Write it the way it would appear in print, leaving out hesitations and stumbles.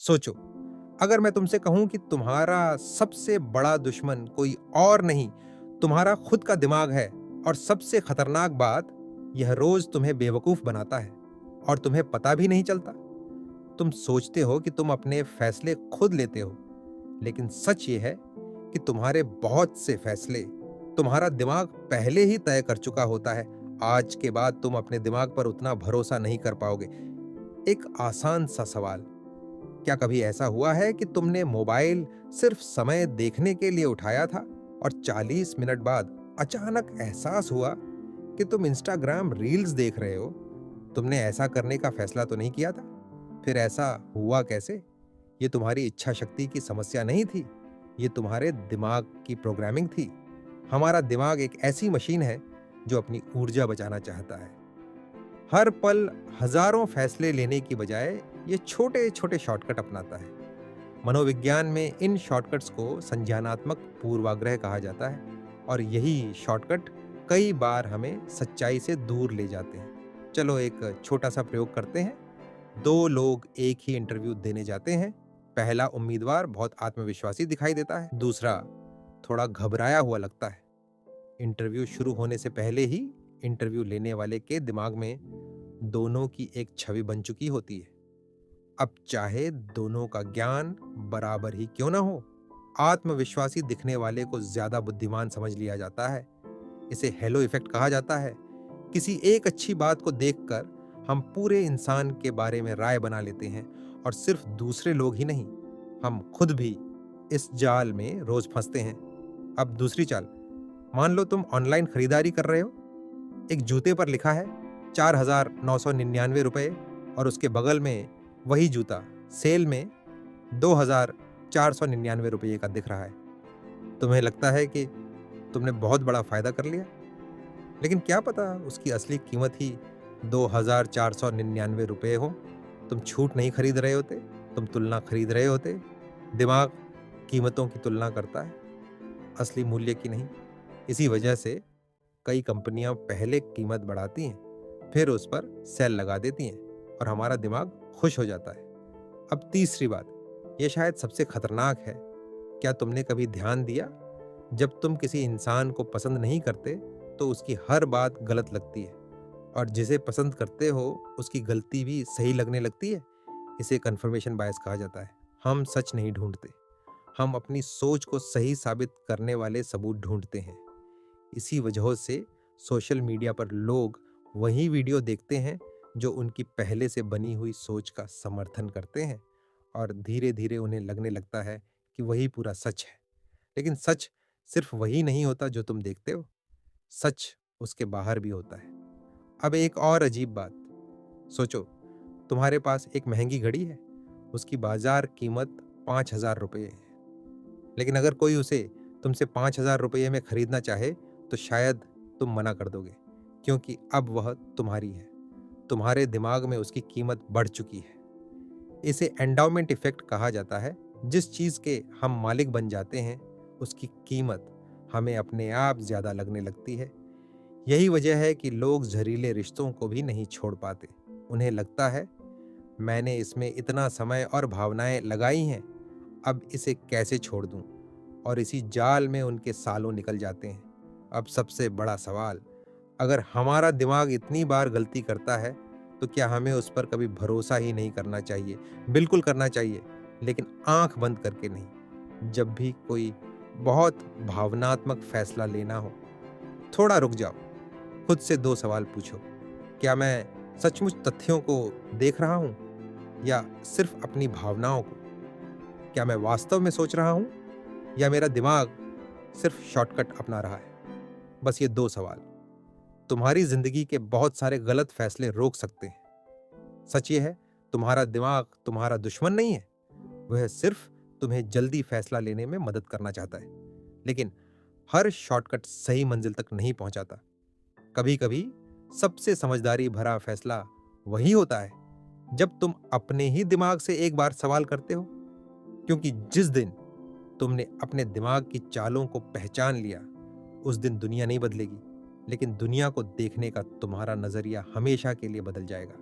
सोचो, अगर मैं तुमसे कहूं कि तुम्हारा सबसे बड़ा दुश्मन कोई और नहीं, तुम्हारा खुद का दिमाग है, और सबसे खतरनाक बात, यह रोज तुम्हें बेवकूफ बनाता है और तुम्हें पता भी नहीं चलता। तुम सोचते हो कि तुम अपने फैसले खुद लेते हो, लेकिन सच ये है कि तुम्हारे बहुत से फैसले तुम्हारा दिमाग पहले ही तय कर चुका होता है। आज के बाद तुम अपने दिमाग पर उतना भरोसा नहीं कर पाओगे। एक आसान सा सवाल, क्या कभी ऐसा हुआ है कि तुमने मोबाइल सिर्फ समय देखने के लिए उठाया था और 40 मिनट बाद अचानक एहसास हुआ कि तुम इंस्टाग्राम रील्स देख रहे हो? तुमने ऐसा करने का फैसला तो नहीं किया था। फिर ऐसा हुआ कैसे? ये तुम्हारी इच्छा शक्ति की समस्या नहीं थी, ये तुम्हारे दिमाग की प्रोग्रामिंग थी। हमारा दिमाग एक ऐसी मशीन है जो अपनी ऊर्जा बचाना चाहता है। हर पल हजारों फैसले लेने की बजाय ये छोटे छोटे शॉर्टकट अपनाता है। मनोविज्ञान में इन शॉर्टकट्स को संज्ञानात्मक पूर्वाग्रह कहा जाता है, और यही शॉर्टकट कई बार हमें सच्चाई से दूर ले जाते हैं। चलो एक छोटा सा प्रयोग करते हैं। दो लोग एक ही इंटरव्यू देने जाते हैं। पहला उम्मीदवार बहुत आत्मविश्वासी दिखाई देता है, दूसरा थोड़ा घबराया हुआ लगता है। इंटरव्यू शुरू होने से पहले ही इंटरव्यू लेने वाले के दिमाग में दोनों की एक छवि बन चुकी होती है। अब चाहे दोनों का ज्ञान बराबर ही क्यों ना हो, आत्मविश्वासी दिखने वाले को ज्यादा बुद्धिमान समझ लिया जाता है। इसे हेलो इफेक्ट कहा जाता है। किसी एक अच्छी बात को देखकर हम पूरे इंसान के बारे में राय बना लेते हैं, और सिर्फ दूसरे लोग ही नहीं, हम खुद भी इस जाल में रोज फंसते हैं। अब दूसरी चाल, मान लो तुम ऑनलाइन खरीदारी कर रहे हो। एक जूते पर लिखा है 4,999 रुपये, और उसके बगल में वही जूता सेल में 2,499 रुपये का दिख रहा है। तुम्हें लगता है कि तुमने बहुत बड़ा फायदा कर लिया, लेकिन क्या पता उसकी असली कीमत ही 2,499 रुपये हो। तुम छूट नहीं खरीद रहे होते, तुम तुलना खरीद रहे होते। दिमाग कीमतों की तुलना करता है, असली मूल्य की नहीं। इसी वजह से कई कंपनियां पहले कीमत बढ़ाती हैं, फिर उस पर सेल लगा देती हैं, और हमारा दिमाग खुश हो जाता है। अब तीसरी बात, यह शायद सबसे खतरनाक है। क्या तुमने कभी ध्यान दिया, जब तुम किसी इंसान को पसंद नहीं करते तो उसकी हर बात गलत लगती है, और जिसे पसंद करते हो उसकी गलती भी सही लगने लगती है? इसे कंफर्मेशन बायस कहा जाता है। हम सच नहीं ढूंढते, हम अपनी सोच को सही साबित करने वाले सबूत ढूंढते हैं। इसी वजह से सोशल मीडिया पर लोग वही वीडियो देखते हैं जो उनकी पहले से बनी हुई सोच का समर्थन करते हैं, और धीरे धीरे उन्हें लगने लगता है कि वही पूरा सच है। लेकिन सच सिर्फ वही नहीं होता जो तुम देखते हो, सच उसके बाहर भी होता है। अब एक और अजीब बात, सोचो, तुम्हारे पास एक महंगी घड़ी है, उसकी बाजार कीमत 5,000 रुपये है, लेकिन अगर कोई उसे तुमसे 5,000 रुपये में खरीदना चाहे तो शायद तुम मना कर दोगे, क्योंकि अब वह तुम्हारी है। तुम्हारे दिमाग में उसकी कीमत बढ़ चुकी है। इसे एंडाउमेंट इफेक्ट कहा जाता है। जिस चीज के हम मालिक बन जाते हैं, उसकी कीमत हमें अपने आप ज्यादा लगने लगती है। यही वजह है कि लोग जहरीले रिश्तों को भी नहीं छोड़ पाते। उन्हें लगता है, मैंने इसमें इतना समय और भावनाएं लगाई हैं, अब इसे कैसे छोड़ दूं? और इसी जाल में उनके सालों निकल जाते हैं। अब सबसे बड़ा सवाल, अगर हमारा दिमाग इतनी बार गलती करता है, तो क्या हमें उस पर कभी भरोसा ही नहीं करना चाहिए? बिल्कुल करना चाहिए, लेकिन आंख बंद करके नहीं। जब भी कोई बहुत भावनात्मक फैसला लेना हो, थोड़ा रुक जाओ, खुद से दो सवाल पूछो। क्या मैं सचमुच तथ्यों को देख रहा हूं, या सिर्फ अपनी भावनाओं को? क्या मैं वास्तव में सोच रहा हूं, या मेरा दिमाग सिर्फ शॉर्टकट अपना रहा है? बस ये दो सवाल तुम्हारी जिंदगी के बहुत सारे गलत फैसले रोक सकते हैं। सच ये है, तुम्हारा दिमाग तुम्हारा दुश्मन नहीं है, वह सिर्फ तुम्हें जल्दी फैसला लेने में मदद करना चाहता है। लेकिन हर शॉर्टकट सही मंजिल तक नहीं पहुंचाता। कभी कभी सबसे समझदारी भरा फैसला वही होता है जब तुम अपने ही दिमाग से एक बार सवाल करते हो, क्योंकि जिस दिन तुमने अपने दिमाग की चालों को पहचान लिया, उस दिन दुनिया नहीं बदलेगी, लेकिन दुनिया को देखने का तुम्हारा नजरिया हमेशा के लिए बदल जाएगा।